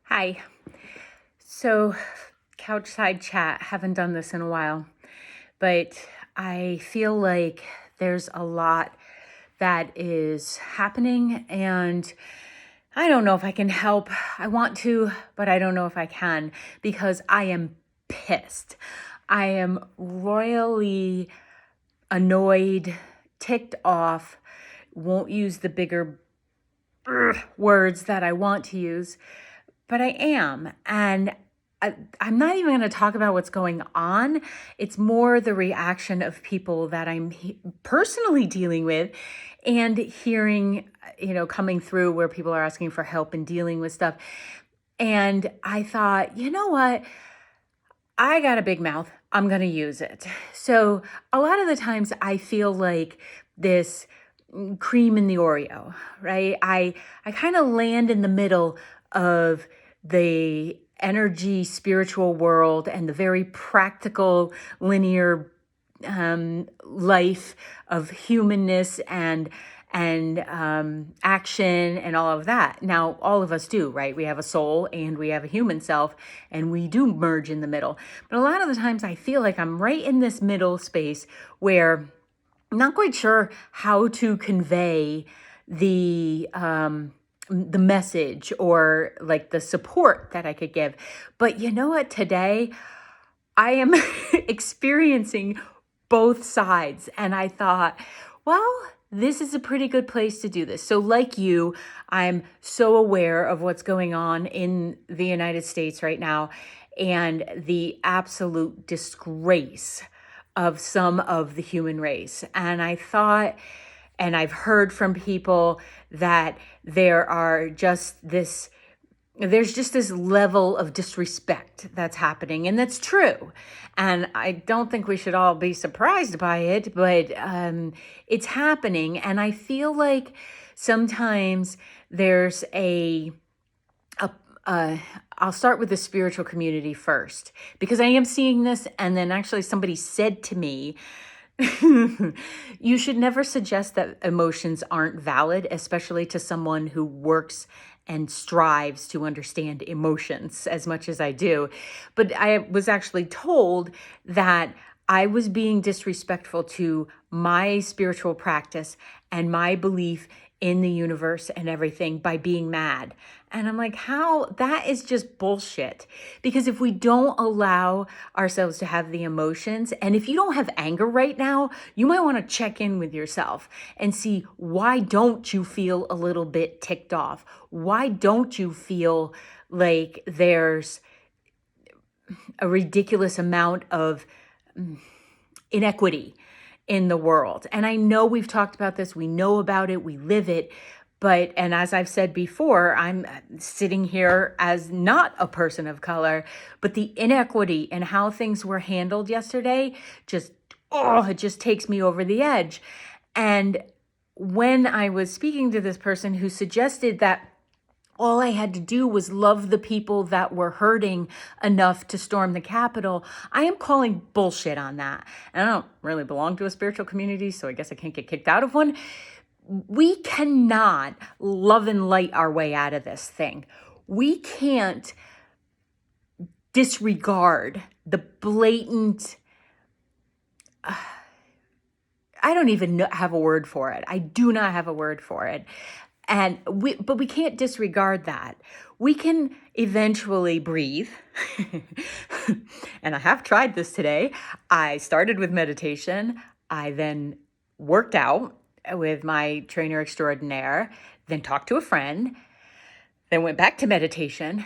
Hi. So, couch side chat, haven't done this in a while, but I feel like there's a lot that is happening, and I don't know if I can help. I want to, but I don't know if I can because I am pissed. I am royally annoyed, ticked off, won't use the bigger words that I want to use, but I am. And I'm not even going to talk about what's going on. It's more the reaction of people that I'm personally dealing with and hearing, coming through where people are asking for help and dealing with stuff. And I thought, you know what? I got a big mouth. I'm going to use it. So a lot of the times I feel like this cream in the Oreo, right? I kind of land in the middle of the energy spiritual world and the very practical linear life of humanness and action and all of that. Now, all of us do, right? We have a soul and we have a human self, and we do merge in the middle. But a lot of the times I feel like I'm right in this middle space where I'm not quite sure how to convey the message or like the support that I could give. But you know what? Today I am experiencing both sides, and I thought, well, this is a pretty good place to do this. So like you, I'm so aware of what's going on in the United States right now and the absolute disgrace of some of the human race. And I thought, and I've heard from people that there's just this level of disrespect that's happening, and that's true. And I don't think we should all be surprised by it, but it's happening. And I feel like sometimes there's I'll start with the spiritual community first, because I am seeing this. And then actually somebody said to me, you should never suggest that emotions aren't valid, especially to someone who works and strives to understand emotions as much as I do. But I was actually told that I was being disrespectful to my spiritual practice and my belief in the universe and everything by being mad. And I'm like, how? That is just bullshit. Because if we don't allow ourselves to have the emotions, and if you don't have anger right now, you might want to check in with yourself and see, why don't you feel a little bit ticked off? Why don't you feel like there's a ridiculous amount of inequity in the world? And I know we've talked about this, we know about it, we live it. But, and as I've said before, I'm sitting here as not a person of color, but the inequity and how things were handled yesterday it just takes me over the edge. And when I was speaking to this person who suggested that all I had to do was love the people that were hurting enough to storm the Capitol, I am calling bullshit on that. And I don't really belong to a spiritual community, so I guess I can't get kicked out of one. We cannot love and light our way out of this thing. We can't disregard the blatant, I don't even have a word for it. I do not have a word for it. But we can't disregard that. We can eventually breathe. And I have tried this today. I started with meditation. I then worked out with my trainer extraordinaire, then talked to a friend, then went back to meditation,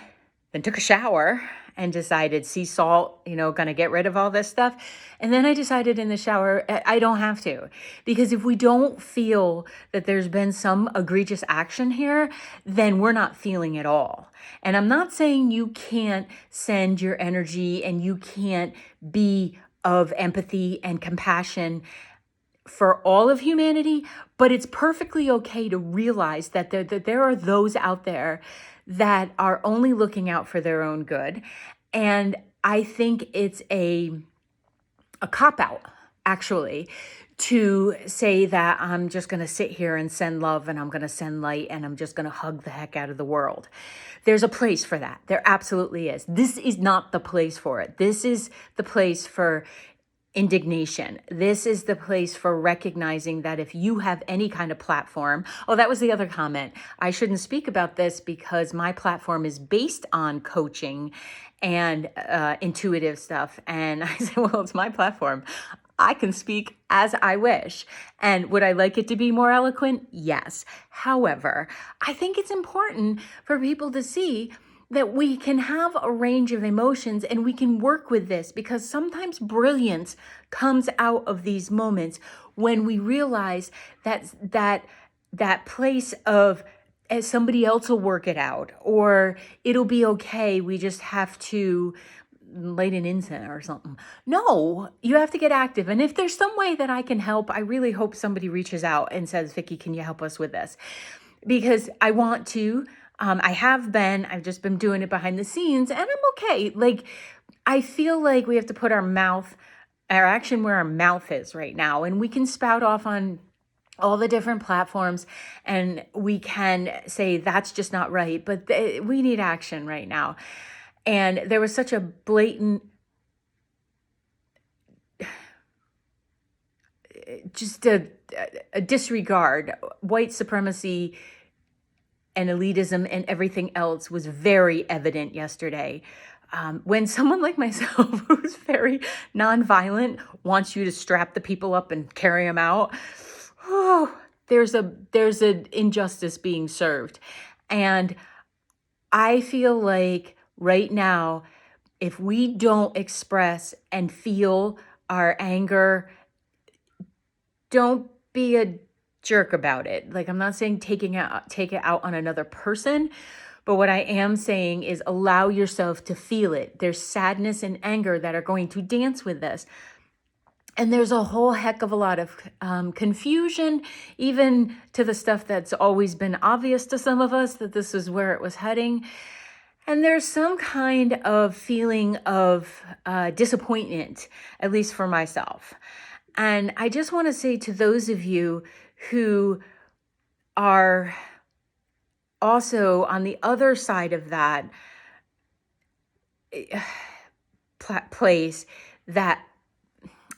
then took a shower and decided sea salt, gonna get rid of all this stuff. And then I decided in the shower, I don't have to. Because if we don't feel that there's been some egregious action here, then we're not feeling it all. And I'm not saying you can't send your energy and you can't be of empathy and compassion for all of humanity, but it's perfectly okay to realize that there are those out there that are only looking out for their own good. And I think it's a cop-out, actually, to say that I'm just going to sit here and send love and I'm going to send light and I'm just going to hug the heck out of the world. There's a place for that. There absolutely is. This is not the place for it. This is the place for indignation. This is the place for recognizing that if you have any kind of platform, oh, that was the other comment. I shouldn't speak about this because my platform is based on coaching and intuitive stuff. And I said, well, it's my platform. I can speak as I wish. And would I like it to be more eloquent? Yes. However, I think it's important for people to see that we can have a range of emotions and we can work with this, because sometimes brilliance comes out of these moments when we realize that place of somebody else will work it out, or it'll be okay. We just have to light an incense or something. No, you have to get active. And if there's some way that I can help, I really hope somebody reaches out and says, Vicki, can you help us with this? Because I want to. I've just been doing it behind the scenes and I'm okay. Like, I feel like we have to put our action where our mouth is right now. And we can spout off on all the different platforms and we can say that's just not right, but we need action right now. And there was such a blatant, just a disregard, white supremacy and elitism and everything else was very evident yesterday. When someone like myself, who's very nonviolent, wants you to strap the people up and carry them out, oh, there's an injustice being served. And I feel like right now, if we don't express and feel our anger, don't be a jerk about it. Like, I'm not saying take it out on another person, but what I am saying is allow yourself to feel it. There's sadness and anger that are going to dance with this. And there's a whole heck of a lot of confusion, even to the stuff that's always been obvious to some of us that this is where it was heading. And there's some kind of feeling of disappointment, at least for myself. And I just want to say to those of you who are also on the other side of that place, that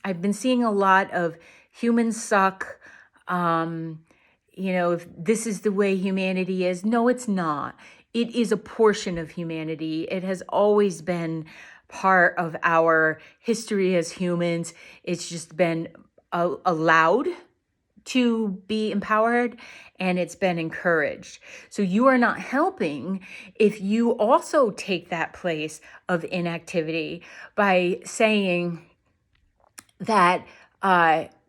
I've been seeing a lot of humans suck. If this is the way humanity is. No, it's not. It is a portion of humanity. It has always been part of our history as humans. It's just been allowed to be empowered and it's been encouraged. So you are not helping if you also take that place of inactivity by saying that,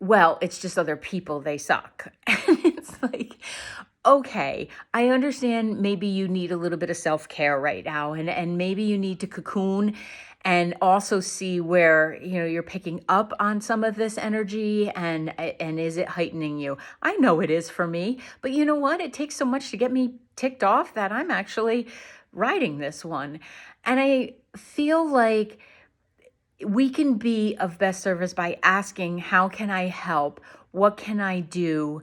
well, it's just other people, they suck. And it's like, okay, I understand maybe you need a little bit of self-care right now, and maybe you need to cocoon and also see where, you're picking up on some of this energy and is it heightening you? I know it is for me, but you know what? It takes so much to get me ticked off that I'm actually riding this one. And I feel like we can be of best service by asking, how can I help? What can I do?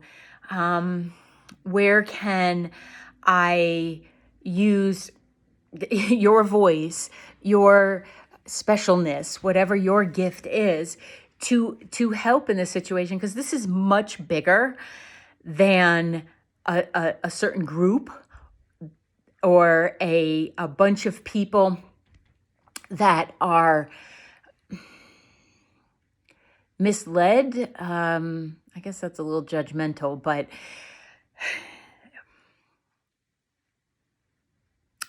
Where can I use your voice, your specialness, whatever your gift is, to help in this situation? Because this is much bigger than a certain group or a bunch of people that are misled. I guess that's a little judgmental, but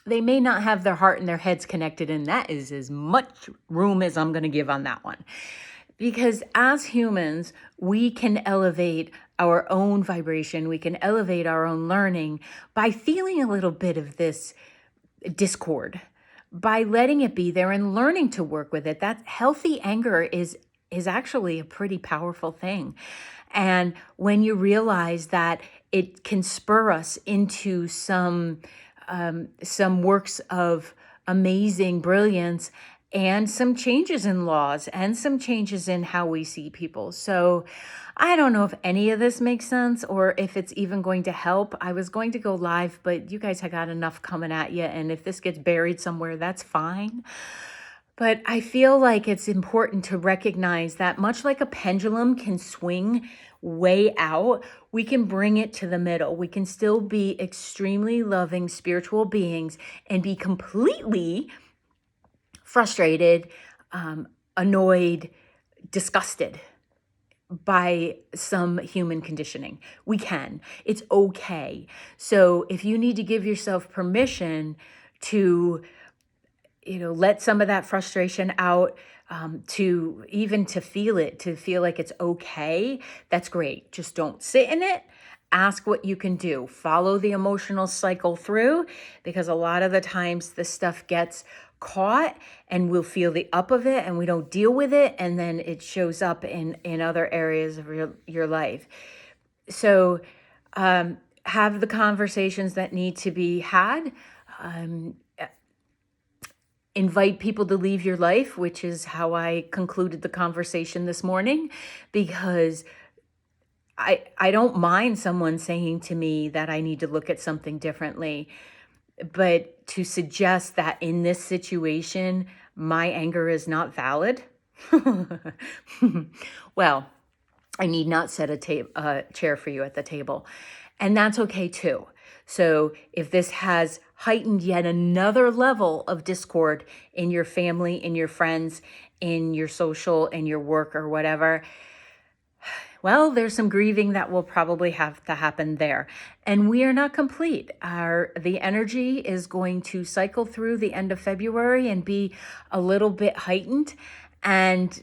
they may not have their heart and their heads connected, and that is as much room as I'm going to give on that one. Because as humans, we can elevate our own vibration, we can elevate our own learning by feeling a little bit of this discord, by letting it be there and learning to work with it. That healthy anger is actually a pretty powerful thing. And when you realize that it can spur us into some works of amazing brilliance and some changes in laws and some changes in how we see people. So I don't know if any of this makes sense or if it's even going to help. I was going to go live, but you guys have got enough coming at you. And if this gets buried somewhere, that's fine. But I feel like it's important to recognize that much like a pendulum can swing way out, we can bring it to the middle. We can still be extremely loving spiritual beings and be completely frustrated, annoyed, disgusted by some human conditioning. We can. It's okay. So if you need to give yourself permission to, let some of that frustration out, to feel it, to feel like it's okay, that's great. Just don't sit in it. Ask what you can do. Follow the emotional cycle through, because a lot of the times this stuff gets caught and we'll feel the up of it and we don't deal with it, and then it shows up in other areas of your life. So have the conversations that need to be had. Invite people to leave your life, which is how I concluded the conversation this morning, because I don't mind someone saying to me that I need to look at something differently. But to suggest that in this situation, my anger is not valid, well, I need not set a chair for you at the table. And that's okay too. So if this has heightened yet another level of discord in your family, in your friends, in your social, in your work or whatever, well, there's some grieving that will probably have to happen there. And we are not complete. The energy is going to cycle through the end of February and be a little bit heightened. And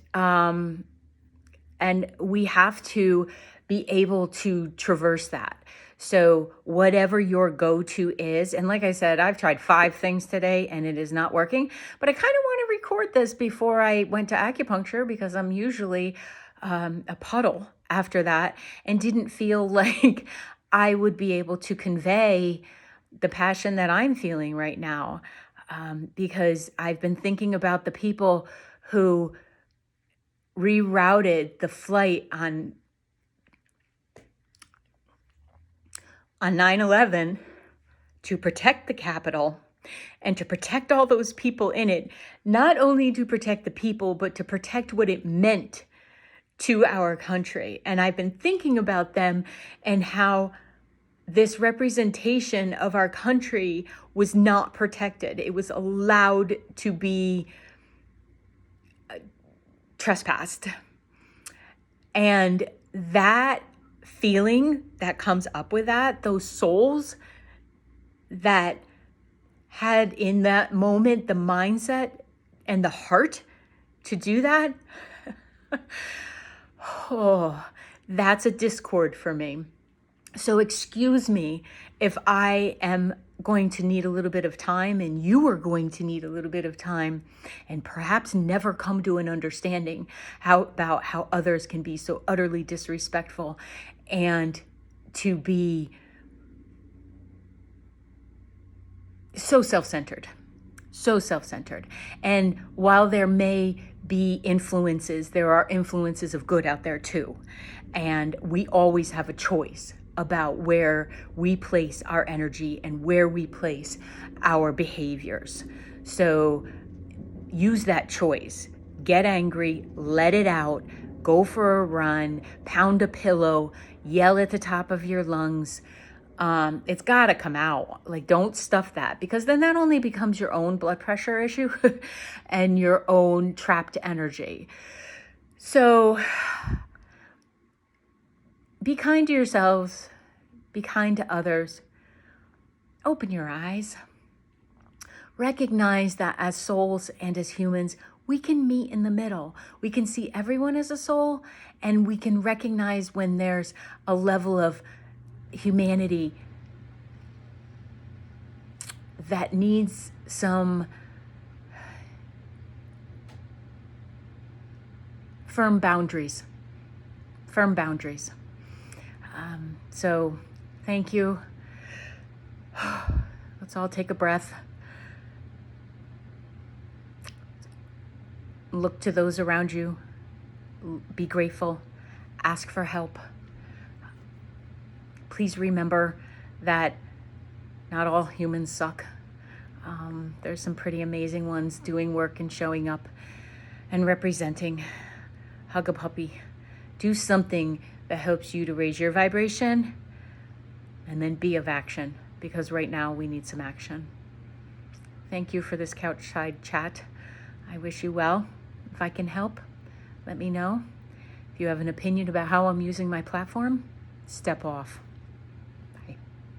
we have to be able to traverse that. So whatever your go-to is, and like I said, I've tried 5 things today and it is not working, but I kind of want to record this before I went to acupuncture, because I'm usually a puddle after that, and didn't feel like I would be able to convey the passion that I'm feeling right now, because I've been thinking about the people who rerouted the flight on 9/11 to protect the Capitol and to protect all those people in it, not only to protect the people, but to protect what it meant to our country. And I've been thinking about them and how this representation of our country was not protected. It was allowed to be trespassed. And that feeling that comes up with that, those souls that had in that moment the mindset and the heart to do that, oh, that's a discord for me. So excuse me if I am going to need a little bit of time, and you are going to need a little bit of time, and perhaps never come to an understanding about how others can be so utterly disrespectful and to be so self-centered. And while there may be influences, there are influences of good out there too. And we always have a choice about where we place our energy and where we place our behaviors. So use that choice. Get angry, let it out, go for a run, pound a pillow, yell at the top of your lungs. It's got to come out. Like, don't stuff that, because then that only becomes your own blood pressure issue and your own trapped energy. So be kind to yourselves, be kind to others, open your eyes, recognize that as souls and as humans, we can meet in the middle. We can see everyone as a soul, and we can recognize when there's a level of humanity that needs some firm boundaries. So thank you. Let's all take a breath. Look to those around you. Be grateful. Ask for help. Please remember that not all humans suck. There's some pretty amazing ones doing work and showing up and representing. Hug a puppy. Do something that helps you to raise your vibration, and then be of action, because right now we need some action. Thank you for this couchside chat. I wish you well. If I can help, let me know. If you have an opinion about how I'm using my platform, step off.